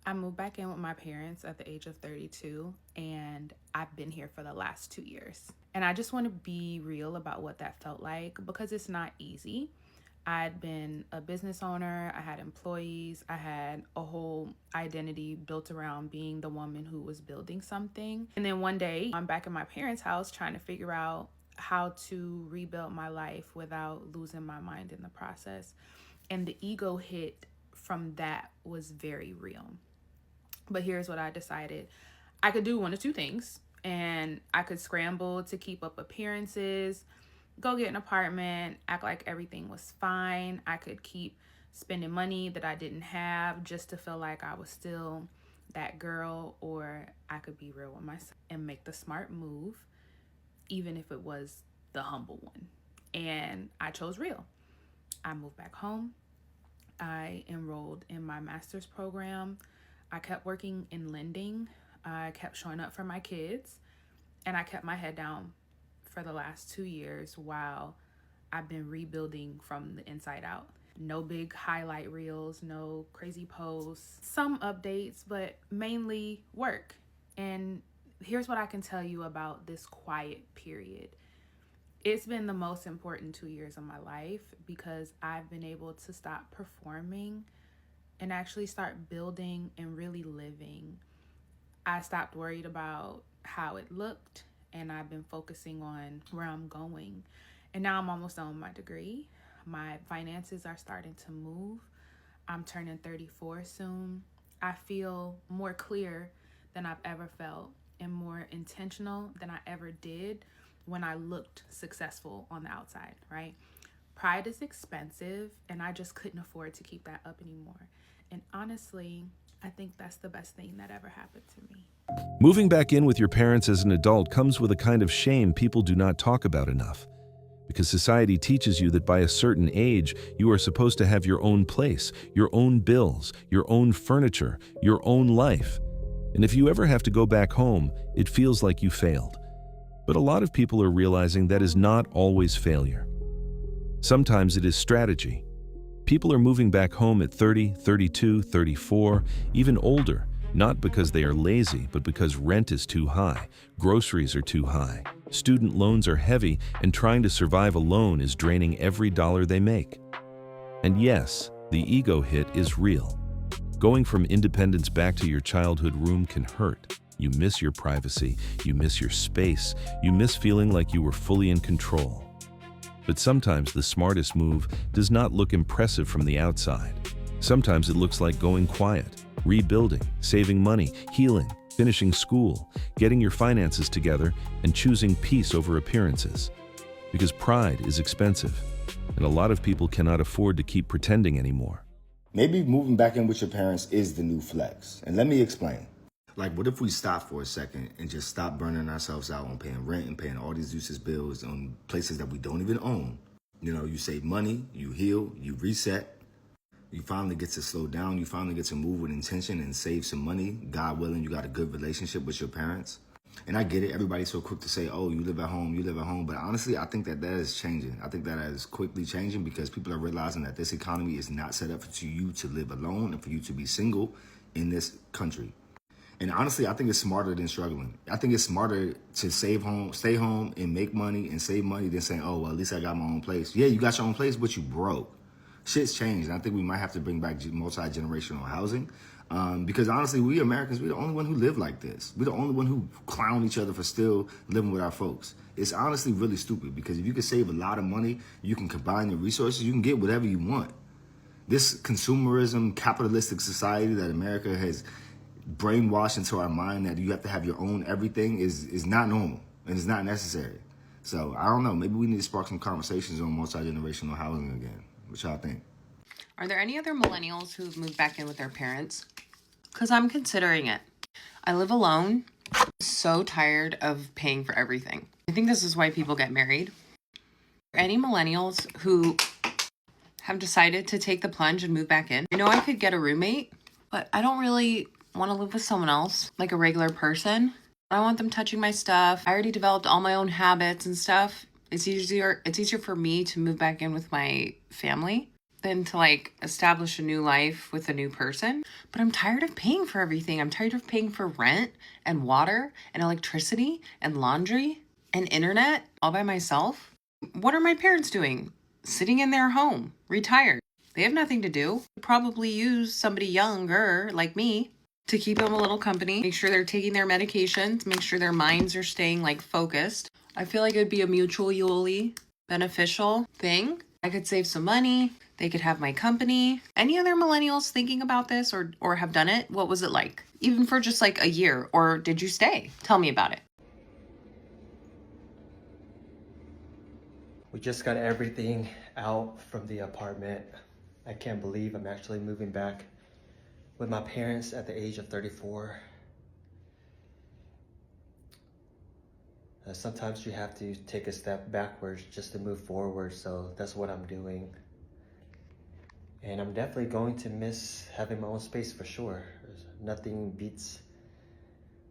I moved back in with my parents at the age of 32, and I've been here for the last 2 years. And I just want to be real about what that felt like because it's not easy. I'd been a business owner, I had employees, I had a whole identity built around being the woman who was building something. And then one day, I'm back in my parents' house trying to figure out how to rebuild my life without losing my mind in the process. And the ego hit from that was very real. But here's what I decided: I could do one of two things, and I could scramble to keep up appearances, go get an apartment, act like everything was fine. I could keep spending money that I didn't have just to feel like I was still that girl, or I could be real with myself and make the smart move, even if it was the humble one. And I chose real. I moved back home. I enrolled in my master's program. I kept working in lending. I kept showing up for my kids. And I kept my head down for the last 2 years while I've been rebuilding from the inside out. No big highlight reels, no crazy posts, some updates, but mainly work. And here's what I can tell you about this quiet period. It's been the most important 2 years of my life because I've been able to stop performing and actually start building and really living. I stopped worried about how it looked, and I've been focusing on where I'm going. And now I'm almost done with my degree. My finances are starting to move. I'm turning 34 soon. I feel more clear than I've ever felt and more intentional than I ever did when I looked successful on the outside, right? Pride is expensive, and I just couldn't afford to keep that up anymore. And honestly, I think that's the best thing that ever happened to me. Moving back in with your parents as an adult comes with a kind of shame people do not talk about enough. Because society teaches you that by a certain age, you are supposed to have your own place, your own bills, your own furniture, your own life. And if you ever have to go back home, it feels like you failed. But a lot of people are realizing that is not always failure. Sometimes it is strategy. People are moving back home at 30, 32, 34, even older, not because they are lazy, but because rent is too high, groceries are too high, student loans are heavy, and trying to survive alone is draining every dollar they make. And yes, the ego hit is real. Going from independence back to your childhood room can hurt. You miss your privacy, you miss your space, you miss feeling like you were fully in control. But sometimes the smartest move does not look impressive from the outside. Sometimes it looks like going quiet, rebuilding, saving money, healing, finishing school, getting your finances together, and choosing peace over appearances. Because pride is expensive, and a lot of people cannot afford to keep pretending anymore. Maybe moving back in with your parents is the new flex. And let me explain. Like, what if we stop for a second and just stop burning ourselves out on paying rent and paying all these useless bills on places that we don't even own? You know, you save money, you heal, you reset. You finally get to slow down. You finally get to move with intention and save some money. God willing, you got a good relationship with your parents. And I get it. Everybody's so quick to say, oh, you live at home, you live at home. But honestly, I think that is changing. I think that is quickly changing because people are realizing that this economy is not set up for you to live alone and for you to be single in this country. And honestly, I think it's smarter than struggling. I think it's smarter to save home, stay home and make money and save money than saying, oh, well, at least I got my own place. Yeah, you got your own place, but you broke. Shit's changed. And I think we might have to bring back multi-generational housing. Because honestly, we Americans, we're the only one who live like this. We're the only one who clown each other for still living with our folks. It's honestly really stupid because if you can save a lot of money, you can combine your resources, you can get whatever you want. This consumerism, capitalistic society that America has brainwashed into our mind that you have to have your own everything is not normal and it's not necessary. So I don't know, maybe we need to spark some conversations on multi-generational housing again. What y'all think? Are there any other millennials who've moved back in with their parents? Because I'm considering it. I live alone. I'm so tired of paying for everything. I think this is why people get married. Any millennials who have decided to take the plunge and move back in? I know I could get a roommate, but I don't really want to live with someone else, like a regular person. I don't want them touching my stuff. I already developed all my own habits and stuff. It's easier for me to move back in with my family. than to like establish a new life with a new person. But I'm tired of paying for everything. I'm tired of paying for rent and water and electricity and laundry and internet all by myself. What are my parents doing? Sitting in their home, retired. They have nothing to do. Probably use somebody younger like me to keep them a little company, make sure they're taking their medications, make sure their minds are staying like focused. I feel like it would be a mutually beneficial thing. I could save some money. They could have my company. Any other millennials thinking about this or have done it? What was it like? Even for just like a year, or did you stay? Tell me about it. We just got everything out from the apartment. I can't believe I'm actually moving back with my parents at the age of 34. Sometimes you have to take a step backwards just to move forward, so that's what I'm doing. And I'm definitely going to miss having my own space for sure. Nothing beats,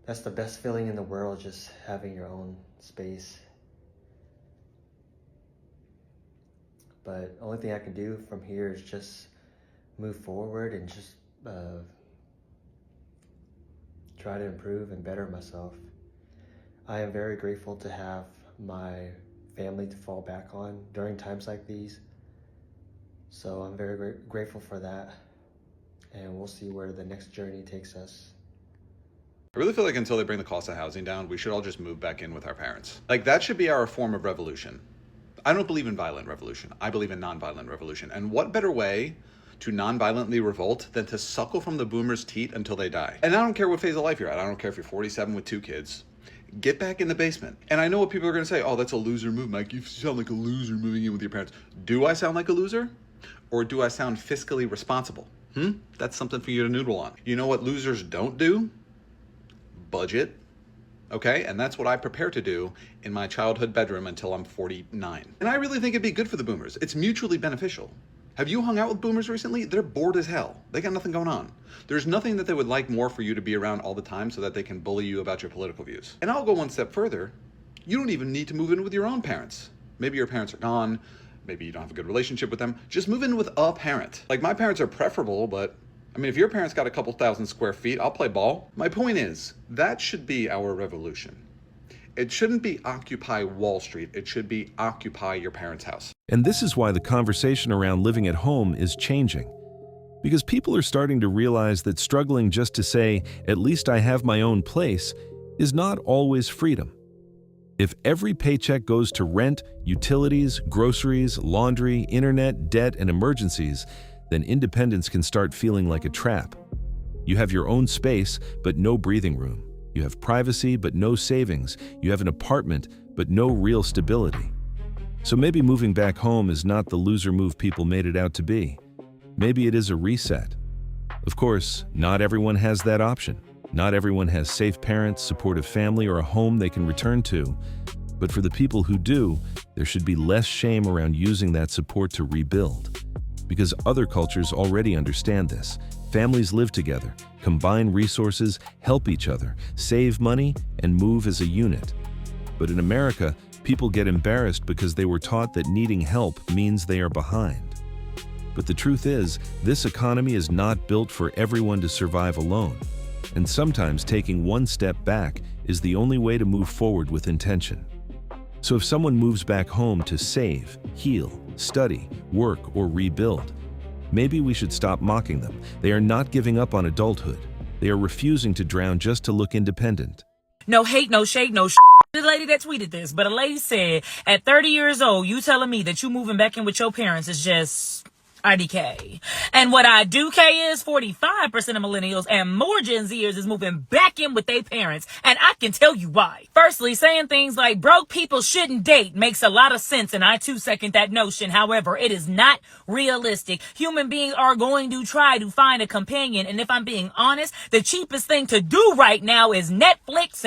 that's the best feeling in the world, just having your own space. But the only thing I can do from here is just move forward and just try to improve and better myself. I am very grateful to have my family to fall back on during times like these. So I'm very grateful for that. And we'll see where the next journey takes us. I really feel like until they bring the cost of housing down, we should all just move back in with our parents. Like, that should be our form of revolution. I don't believe in violent revolution. I believe in nonviolent revolution. And what better way to non-violently revolt than to suckle from the boomers' teat until they die? And I don't care what phase of life you're at. I don't care if you're 47 with 2 kids. Get back in the basement. And I know what people are going to say. Oh, that's a loser move, Mike. You sound like a loser moving in with your parents. Do I sound like a loser? Or do I sound fiscally responsible? That's something for you to noodle on. You know what losers don't do? Budget. Okay, and that's what I prepare to do in my childhood bedroom until I'm 49. And I really think it'd be good for the boomers. It's mutually beneficial. Have you hung out with boomers recently? They're bored as hell. They got nothing going on. There's nothing that they would like more for you to be around all the time so that they can bully you about your political views. And I'll go one step further. You don't even need to move in with your own parents. Maybe your parents are gone. Maybe you don't have a good relationship with them. Just move in with a parent. Like, my parents are preferable, but I mean, if your parents got a couple thousand square feet, I'll play ball. My point is, that should be our revolution. It shouldn't be Occupy Wall Street. It should be Occupy your parents' house. And this is why the conversation around living at home is changing. Because people are starting to realize that struggling just to say, at least I have my own place, is not always freedom. If every paycheck goes to rent, utilities, groceries, laundry, internet, debt, and emergencies, then independence can start feeling like a trap. You have your own space, but no breathing room. You have privacy, but no savings. You have an apartment, but no real stability. So maybe moving back home is not the loser move people made it out to be. Maybe it is a reset. Of course, not everyone has that option. Not everyone has safe parents, supportive family, or a home they can return to. But for the people who do, there should be less shame around using that support to rebuild. Because other cultures already understand this. Families live together, combine resources, help each other, save money, and move as a unit. But in America, people get embarrassed because they were taught that needing help means they are behind. But the truth is, this economy is not built for everyone to survive alone. And sometimes taking one step back is the only way to move forward with intention. So if someone moves back home to save, heal, study, work, or rebuild, maybe we should stop mocking them. They are not giving up on adulthood. They are refusing to drown just to look independent. No hate, no shade, no the lady that tweeted this, but a lady said, at 30 years old, you telling me that you moving back in with your parents is just IDK. And what I do care is 45% of millennials and more Gen Zers is moving back in with their parents. And I can tell you why. Firstly, saying things like broke people shouldn't date makes a lot of sense. And I too second that notion. However, it is not realistic. Human beings are going to try to find a companion. And if I'm being honest, the cheapest thing to do right now is Netflix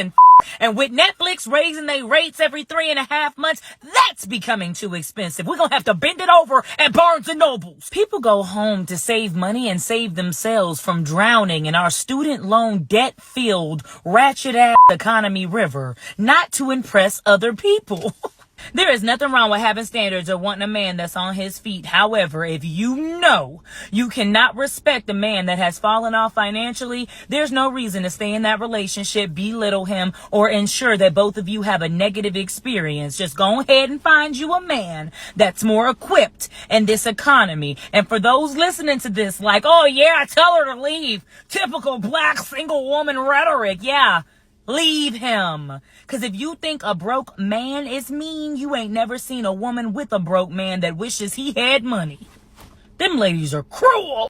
and with Netflix raising their rates every 3.5 months, that's becoming too expensive. We're going to have to bend it over at Barnes & Nobles. People go home to save money and save themselves from drowning in our student loan debt-filled, ratchet-ass economy river, not to impress other people. There is nothing wrong with having standards or wanting a man that's on his feet. However, if you know you cannot respect a man that has fallen off financially, there's no reason to stay in that relationship, belittle him, or ensure that both of you have a negative experience. Just go ahead and find you a man that's more equipped in this economy. And for those listening to this, like, oh yeah, tell her to leave. Typical black single woman rhetoric. Yeah. Leave him. Because if you think a broke man is mean, you ain't never seen a woman with a broke man that wishes he had money. Them ladies are cruel.